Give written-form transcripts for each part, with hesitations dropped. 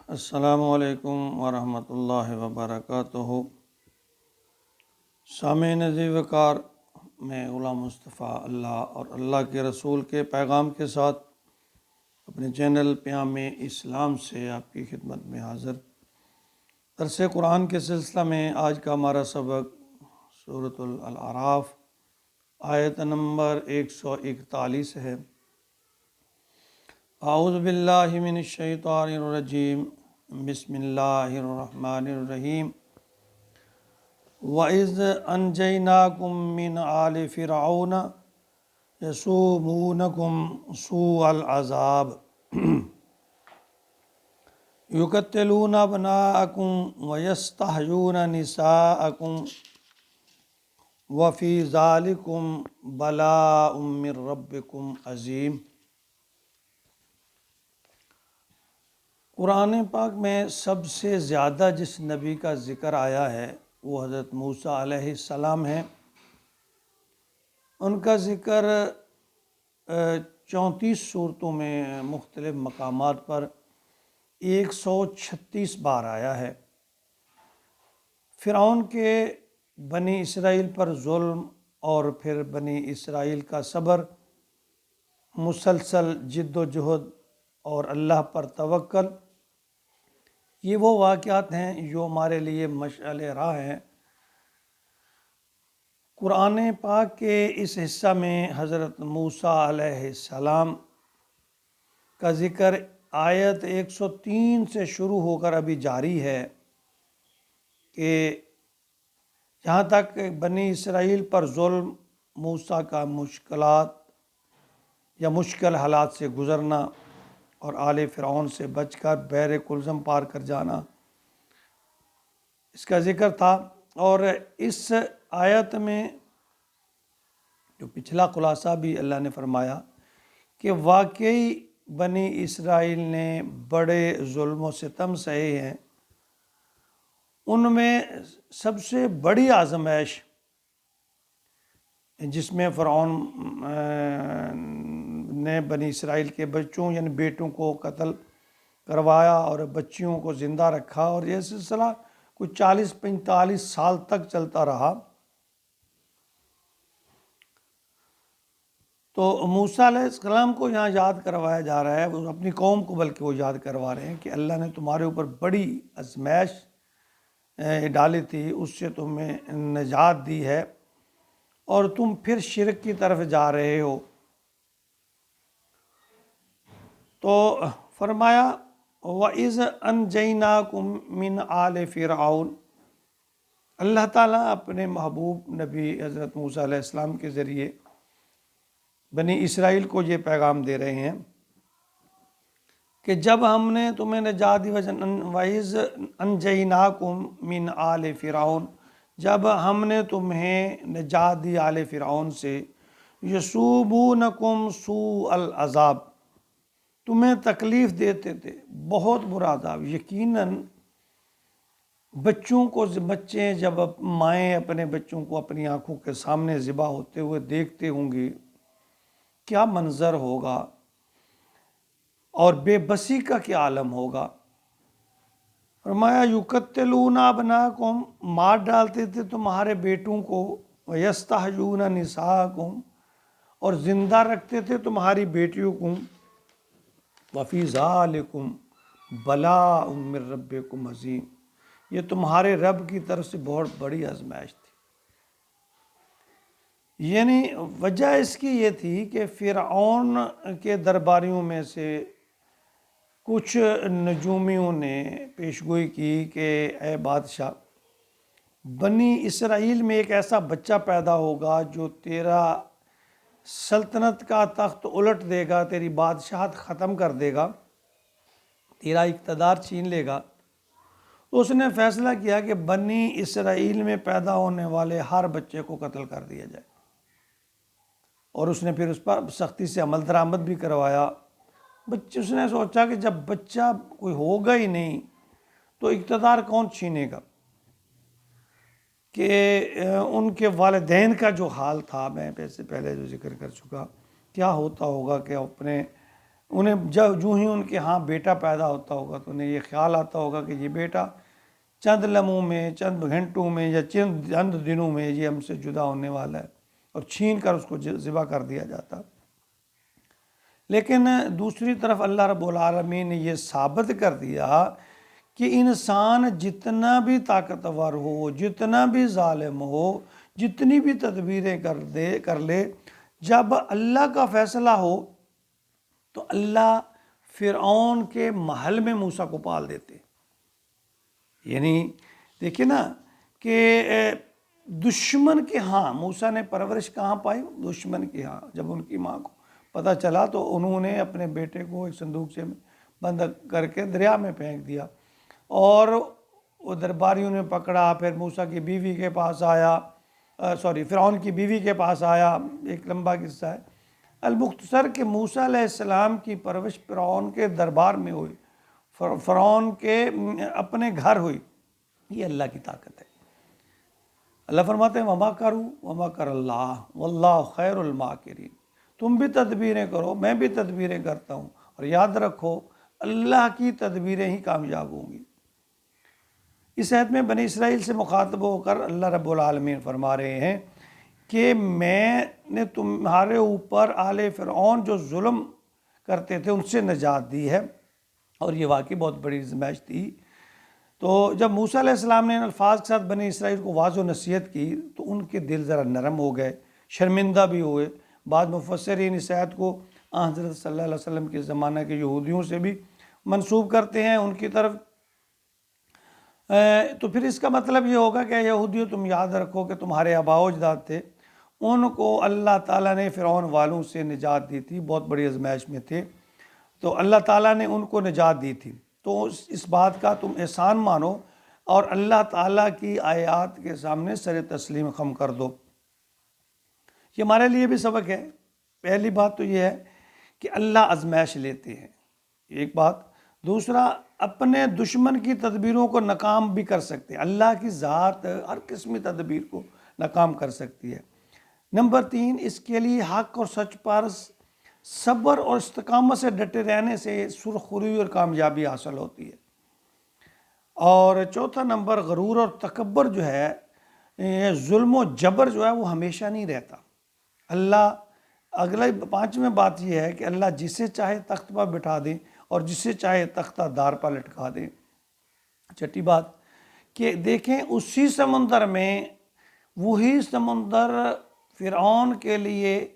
السلام علیکم ورحمۃ اللہ وبرکاتہ۔ سامعین عزیز وقار، میں غلام مصطفیٰ اللہ اور اللہ کے رسول کے پیغام کے ساتھ اپنے چینل پیام اسلام سے آپ کی خدمت میں حاضر۔ درس قرآن کے سلسلہ میں آج کا ہمارا سبق سورۃ الاعراف آیت نمبر 141 ہے۔ اعوذ باللہ من الشیطان الرجیم، بسم اللہ الرحمن الرحیم۔ وَإِذْ أَنْجَيْنَاكُمْ مِنْ آلِ فِرْعَوْنَ يَسُومُونَكُمْ سُوءَ الْعَذَابِ يُقَتِّلُونَ أَبْنَاءَكُمْ وَيَسْتَحْيُونَ نِسَاءَكُمْ وَفِي ذَلِكُمْ بَلَاءٌ مِّن رَبِّكُمْ عَظِيمٌ۔ قرآن پاک میں سب سے زیادہ جس نبی کا ذکر آیا ہے وہ حضرت موسیٰ علیہ السلام ہیں۔ ان کا ذکر 34 صورتوں میں مختلف مقامات پر 136 بار آیا ہے۔ فرعون کے بنی اسرائیل پر ظلم اور پھر بنی اسرائیل کا صبر، مسلسل جد و جہد اور اللہ پر توکل، یہ وہ واقعات ہیں جو ہمارے لیے مشعل راہ ہیں۔ قرآن پاک کے اس حصہ میں حضرت موسیٰ علیہ السلام کا ذکر آیت 103 سے شروع ہو کر ابھی جاری ہے کہ جہاں تک بنی اسرائیل پر ظلم، موسیٰ کا مشکلات یا مشکل حالات سے گزرنا اور آل فرعون سے بچ کر بحر کلثم پار کر جانا، اس کا ذکر تھا۔ اور اس آیت میں جو پچھلا خلاصہ بھی اللہ نے فرمایا کہ واقعی بنی اسرائیل نے بڑے ظلم و ستم سہے ہیں۔ ان میں سب سے بڑی آزمائش جس میں فرعون نے بنی اسرائیل کے بچوں یعنی بیٹوں کو قتل کروایا اور بچیوں کو زندہ رکھا، اور یہ سلسلہ کچھ 40-45 سال تک چلتا رہا۔ تو موسیٰ علیہ السلام کو یہاں یاد کروایا جا رہا ہے، وہ اپنی قوم کو بلکہ وہ یاد کروا رہے ہیں کہ اللہ نے تمہارے اوپر بڑی آزمائش ڈالی تھی، اس سے تمہیں نجات دی ہے اور تم پھر شرک کی طرف جا رہے ہو۔ تو فرمایا وَإِذْ أَنْجَيْنَاكُمْ مِنْ آلِ فِرْعَوْنَ، اللہ تعالیٰ اپنے محبوب نبی حضرت موسیٰ علیہ السلام کے ذریعے بنی اسرائیل کو یہ پیغام دے رہے ہیں کہ جب ہم نے تمہیں نجات دی، وَإِذْ أَنْجَيْنَاكُمْ مِنْ آلِ فِرْعَوْنَ، جب ہم نے تمہیں نجات دی آل فرعون سے، یسومونکم سوء العذاب، تمہیں تکلیف دیتے تھے بہت برا عذاب۔ یقیناً بچے جب مائیں اپنے بچوں کو اپنی آنکھوں کے سامنے ذبح ہوتے ہوئے دیکھتے ہوں گی کیا منظر ہوگا، اور بے بسی کا کیا عالم ہوگا۔ فرمایا یقتلون ابناکم، مار ڈالتے تھے تمہارے بیٹوں کو، ویستحیون نساءکم، اور زندہ رکھتے تھے تمہاری بیٹیوں کو، وفی ذالکم بلاء من ربکم عظیم، یہ تمہارے رب کی طرف سے بہت بڑی آزمائش تھی۔ یعنی وجہ اس کی یہ تھی کہ فرعون کے درباریوں میں سے کچھ نجومیوں نے پیشگوئی کی کہ اے بادشاہ، بنی اسرائیل میں ایک ایسا بچہ پیدا ہوگا جو تیرا سلطنت کا تخت الٹ دے گا، تیری بادشاہت ختم کر دے گا، تیرا اقتدار چھین لے گا۔ تو اس نے فیصلہ کیا کہ بنی اسرائیل میں پیدا ہونے والے ہر بچے کو قتل کر دیا جائے، اور اس نے پھر اس پر سختی سے عمل درآمد بھی کروایا۔ اس نے سوچا کہ جب بچہ کوئی ہوگا ہی نہیں تو اقتدار کون چھینے گا، کہ ان کے والدین کا جو حال تھا میں پہلے جو ذکر کر چکا، کیا ہوتا ہوگا کہ اپنے انہیں جو ہی ان کے ہاں بیٹا پیدا ہوتا ہوگا تو انہیں یہ خیال آتا ہوگا کہ یہ بیٹا چند لمحوں میں، چند گھنٹوں میں یا چند دنوں میں یہ ہم سے جدا ہونے والا ہے، اور چھین کر اس کو ذبح کر دیا جاتا۔ لیکن دوسری طرف اللہ رب العالمین نے یہ ثابت کر دیا کہ انسان جتنا بھی طاقتور ہو، جتنا بھی ظالم ہو، جتنی بھی تدبیریں کر لے، جب اللہ کا فیصلہ ہو تو اللہ فرعون کے محل میں موسیٰ کو پال دیتے۔ یعنی دیکھیں نا کہ دشمن کے ہاں موسیٰ نے پرورش کہاں پائی؟ دشمن کے ہاں۔ جب ان کی ماں کو پتہ چلا تو انہوں نے اپنے بیٹے کو ایک صندوق میں بند کر کے دریا میں پھینک دیا، اور وہ درباریوں نے پکڑا۔ پھر موسیٰ کی بیوی کے پاس آیا، فرعون کی بیوی کے پاس آیا، ایک لمبا قصہ ہے۔ المختصر کہ موسیٰ علیہ السلام کی پرورش فرعون کے دربار میں ہوئی، فرعون کے اپنے گھر ہوئی۔ یہ اللہ کی طاقت ہے۔ اللہ فرماتے ہیں وَمَا كَرُوا وَمَا كَرَ اللَّهُ وَاللَّهُ خَيْرُ الْمَاكِرِينَ۔ تم بھی تدبیریں کرو، میں بھی تدبیریں کرتا ہوں، اور یاد رکھو اللہ کی تدبیریں ہی کامیاب ہوں گی۔ اس آیت میں بنی اسرائیل سے مخاطب ہو کر اللہ رب العالمین فرما رہے ہیں کہ میں نے تمہارے اوپر آل فرعون جو ظلم کرتے تھے ان سے نجات دی ہے، اور یہ واقعی بہت بڑی آزمائش تھی۔ تو جب موسیٰ علیہ السلام نے ان الفاظ کے ساتھ بنی اسرائیل کو واضح و نصیحت کی تو ان کے دل ذرا نرم ہو گئے، شرمندہ بھی ہوئے۔ بعض مفسرین اس آیت کو حضرت صلی اللہ علیہ وسلم کے زمانہ کے یہودیوں سے بھی منسوب کرتے ہیں ان کی طرف۔ تو پھر اس کا مطلب یہ ہوگا کہ یہودیوں تم یاد رکھو کہ تمہارے آباء و اجداد تھے، ان کو اللہ تعالیٰ نے فرعون والوں سے نجات دی تھی، بہت بڑی آزمائش میں تھے، تو اللہ تعالیٰ نے ان کو نجات دی تھی۔ تو اس بات کا تم احسان مانو اور اللہ تعالیٰ کی آیات کے سامنے سر تسلیم خم کر دو۔ یہ ہمارے لیے بھی سبق ہے۔ پہلی بات تو یہ ہے کہ اللہ آزمائش لیتے ہیں، ایک بات۔ دوسرا، اپنے دشمن کی تدبیروں کو ناکام بھی کر سکتے ہیں۔ اللہ کی ذات ہر قسمی تدبیر کو ناکام کر سکتی ہے۔ نمبر 3، اس کے لیے حق اور سچ پر صبر اور استقامت سے ڈٹے رہنے سے سرخروئی اور کامیابی حاصل ہوتی ہے۔ اور چوتھا نمبر، غرور اور تکبر جو ہے، ظلم و جبر جو ہے وہ ہمیشہ نہیں رہتا۔ اللہ اگلا 5ویں بات یہ ہے کہ اللہ جسے چاہے تخت پر بٹھا دے اور جسے چاہے تختہ دار پر لٹکا دے۔ چھٹی بات کہ دیکھیں اسی سمندر میں، وہی سمندر فرعون کے لیے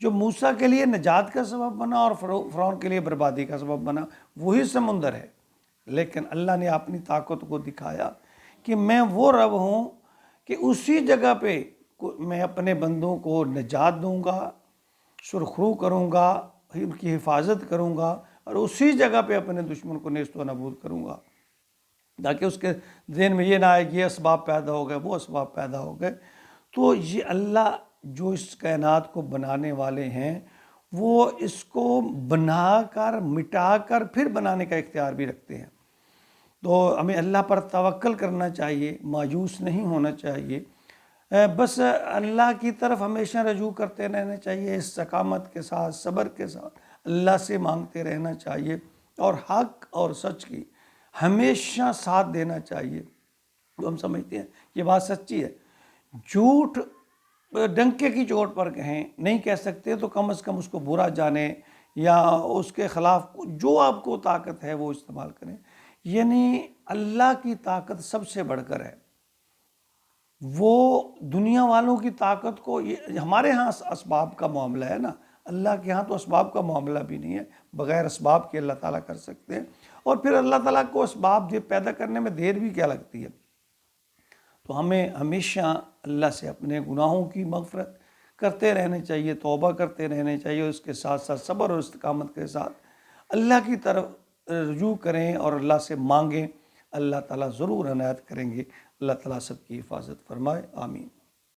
جو موسیٰ کے لیے نجات کا سبب بنا اور فرعون کے لیے بربادی کا سبب بنا، وہی سمندر ہے، لیکن اللہ نے اپنی طاقت کو دکھایا کہ میں وہ رب ہوں کہ اسی جگہ پہ میں اپنے بندوں کو نجات دوں گا، سرخرو کروں گا، ان کی حفاظت کروں گا، اور اسی جگہ پہ اپنے دشمن کو نیست و نابود کروں گا، تاکہ اس کے ذہن میں یہ نہ آئے کہ یہ اسباب پیدا ہو گئے، وہ اسباب پیدا ہو گئے۔ تو یہ اللہ جو اس کائنات کو بنانے والے ہیں، وہ اس کو بنا کر مٹا کر پھر بنانے کا اختیار بھی رکھتے ہیں۔ تو ہمیں اللہ پر توکل کرنا چاہیے، مایوس نہیں ہونا چاہیے، بس اللہ کی طرف ہمیشہ رجوع کرتے رہنا چاہیے، استقامت کے ساتھ، صبر کے ساتھ اللہ سے مانگتے رہنا چاہیے، اور حق اور سچ کی ہمیشہ ساتھ دینا چاہیے۔ تو ہم سمجھتے ہیں یہ بات سچی ہے۔ جھوٹ ڈنکے کی چوٹ پر کہیں، نہیں کہہ سکتے تو کم از کم اس کو برا جانیں، یا اس کے خلاف جو آپ کو طاقت ہے وہ استعمال کریں۔ یعنی اللہ کی طاقت سب سے بڑھ کر ہے۔ وہ دنیا والوں کی طاقت کو، ہمارے ہاں اسباب کا معاملہ ہے نا، اللہ کے ہاں تو اسباب کا معاملہ بھی نہیں ہے، بغیر اسباب کے اللہ تعالیٰ کر سکتے ہیں، اور پھر اللہ تعالیٰ کو اسباب پیدا کرنے میں دیر بھی کیا لگتی ہے۔ تو ہمیں ہمیشہ اللہ سے اپنے گناہوں کی مغفرت کرتے رہنے چاہیے، توبہ کرتے رہنے چاہیے، اس کے ساتھ ساتھ صبر اور استقامت کے ساتھ اللہ کی طرف رجوع کریں اور اللہ سے مانگیں۔ اللہ تعالیٰ ضرور عنایت کریں گے۔ اللہ تعالیٰ سب کی حفاظت فرمائے، آمین۔